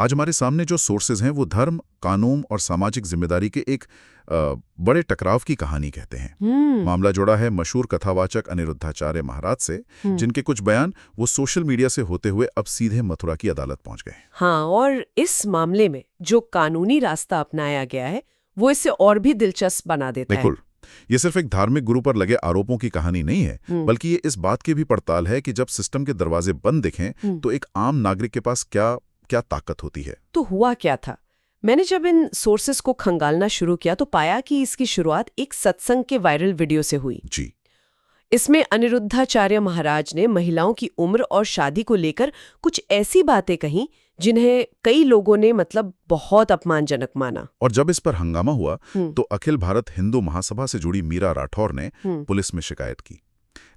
आज हमारे सामने जो सोर्सेज हैं वो धर्म, कानून और सामाजिक जिम्मेदारी के एक बड़े टकराव की कहानी कहते हैं। मामला जुड़ा है मशहूर कथावाचक अनिरुद्धाचार्य महाराज से, जिनके कुछ बयान वो सोशल मीडिया से होते हुए अब सीधे मथुरा की अदालत पहुंच गए। हाँ, और इस मामले में जो कानूनी रास्ता अपनाया गया है वो इसे और भी दिलचस्प बना देता है। बिल्कुल, ये सिर्फ एक धार्मिक गुरु पर लगे आरोपों की कहानी नहीं है, बल्कि ये इस बात की भी पड़ताल है कि जब सिस्टम के दरवाजे बंद दिखें तो एक आम नागरिक के पास क्या क्या ताकत होती है। तो हुआ क्या था? मैंने जब इन सोर्सेस को खंगालना शुरू किया तो पाया कि इसकी शुरुआत एक सत्संग के वायरल वीडियो से हुई। जी, इसमें अनिरुद्धाचार्य महाराज ने महिलाओं की उम्र और शादी को लेकर कुछ ऐसी बातें कहीं जिन्हें कई लोगों ने बहुत अपमानजनक माना। और जब इस पर हंगामा हुआ तो अखिल भारत हिंदू महासभा से जुड़ी मीरा राठौर ने पुलिस में शिकायत की।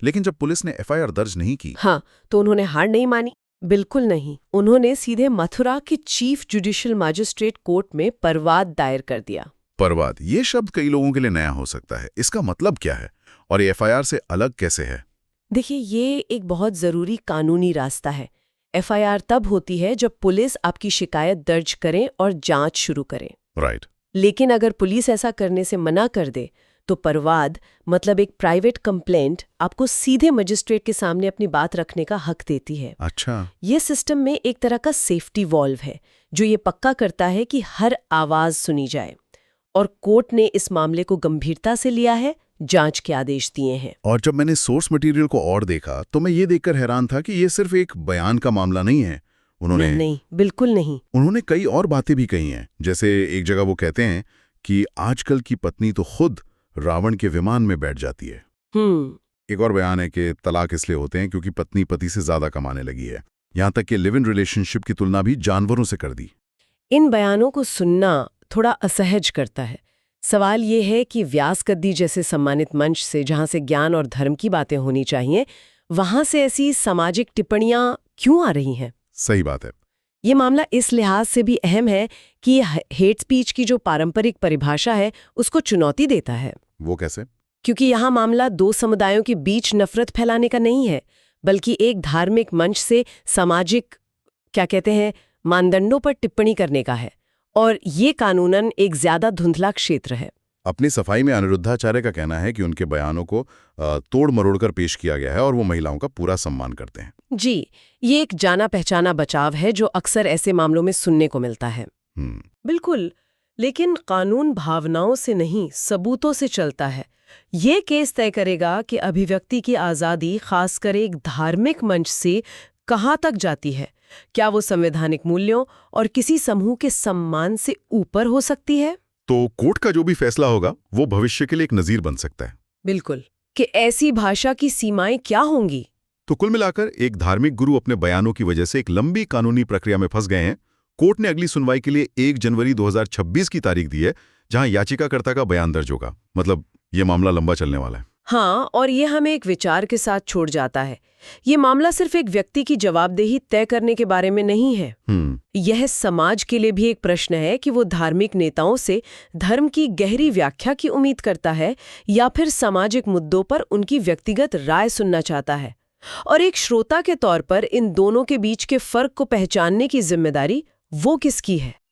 लेकिन जब पुलिस ने एफआईआर दर्ज नहीं की, हाँ, तो उन्होंने हार नहीं मानी। बिल्कुल नहीं, उन्होंने सीधे मथुरा के चीफ जुडिशियल मजिस्ट्रेट कोर्ट में परवाद दायर कर दिया। परवाद, ये शब्द कई लोगों के लिए नया हो सकता है। इसका मतलब क्या है और ये एफआईआर से अलग कैसे है? देखिए, ये एक बहुत जरूरी कानूनी रास्ता है। एफआईआर तब होती है जब पुलिस आपकी शिकायत दर्ज करे और जांच शुरू करे। राइट। लेकिन अगर पुलिस ऐसा करने से मना कर दे तो परवाद एक प्राइवेट कंप्लेंट आपको सीधे मजिस्ट्रेट के सामने अपनी बात रखने का हक देती है। अच्छा, ये सिस्टम में एक तरह का सेफ्टी वॉल्व है जो ये पक्का करता है कि हर आवाज सुनी जाए। और कोर्ट ने इस मामले को गंभीरता से लिया है, जांच के आदेश दिए हैं। और जब मैंने सोर्स मटेरियल को और देखा तो मैं ये देखकर हैरान था कि ये सिर्फ एक बयान का मामला नहीं है। नहीं, बिल्कुल नहीं। उन्होंने कई और बातें भी कही हैं। जैसे एक जगह वो कहते हैं कि आजकल की पत्नी तो खुद रावण के विमान में बैठ जाती है। एक और बयान है कि तलाक इसलिए होते हैं क्योंकि पत्नी पति से ज्यादा कमाने लगी है। यहां तक कि लिव इन रिलेशनशिप की तुलना भी जानवरों से कर दी। इन बयानों को सुनना थोड़ा असहज करता है। सवाल ये है कि व्यास गद्दी जैसे सम्मानित मंच से, जहां से ज्ञान और धर्म की बातें होनी चाहिए, वहां से ऐसी सामाजिक टिप्पणियां क्यों आ रही हैं? सही बात है। ये मामला इस लिहाज से भी अहम है कि हेट स्पीच की जो पारंपरिक परिभाषा है उसको चुनौती देता है। वो कैसे? क्योंकि यहाँ मामला दो समुदायों के बीच नफरत फैलाने का नहीं है, बल्कि एक धार्मिक मंच से सामाजिक मानदंडों पर टिप्पणी करने का है। और ये कानूनन एक ज्यादा धुंधला क्षेत्र है। अपनी सफाई में अनिरुद्धाचार्य का कहना है कि उनके बयानों को तोड़ मरोड़ कर पेश किया गया है और वो महिलाओं का पूरा सम्मान करते हैं। जी, ये एक जाना पहचाना बचाव है जो अक्सर ऐसे मामलों में सुनने को मिलता है। बिल्कुल, लेकिन कानून भावनाओं से नहीं, सबूतों से चलता है। ये केस तय करेगा कि अभिव्यक्ति की आज़ादी खासकर एक धार्मिक मंच से कहाँ तक जाती है। क्या वो संवैधानिक मूल्यों और किसी समूह के सम्मान से ऊपर हो सकती है? तो कोर्ट का जो भी फैसला होगा वो भविष्य के लिए एक नजीर बन सकता है। बिल्कुल, कि ऐसी भाषा की सीमाएं क्या होंगी। तो कुल मिलाकर एक धार्मिक गुरु अपने बयानों की वजह से एक लंबी कानूनी प्रक्रिया में फंस गए हैं। कोर्ट ने अगली सुनवाई के लिए 1 जनवरी 2026 की तारीख दी है, जहां याचिकाकर्ता का बयान दर्ज होगा। मतलब ये मामला लंबा चलने वाला है। हाँ, और ये हमें एक विचार के साथ छोड़ जाता है। ये मामला सिर्फ एक व्यक्ति की जवाबदेही तय करने के बारे में नहीं है। यह समाज के लिए भी एक प्रश्न है कि वो धार्मिक नेताओं से धर्म की गहरी व्याख्या की उम्मीद करता है या फिर सामाजिक मुद्दों पर उनकी व्यक्तिगत राय सुनना चाहता है। और एक श्रोता के तौर पर इन दोनों के बीच के फर्क को पहचानने की जिम्मेदारी वो किसकी है?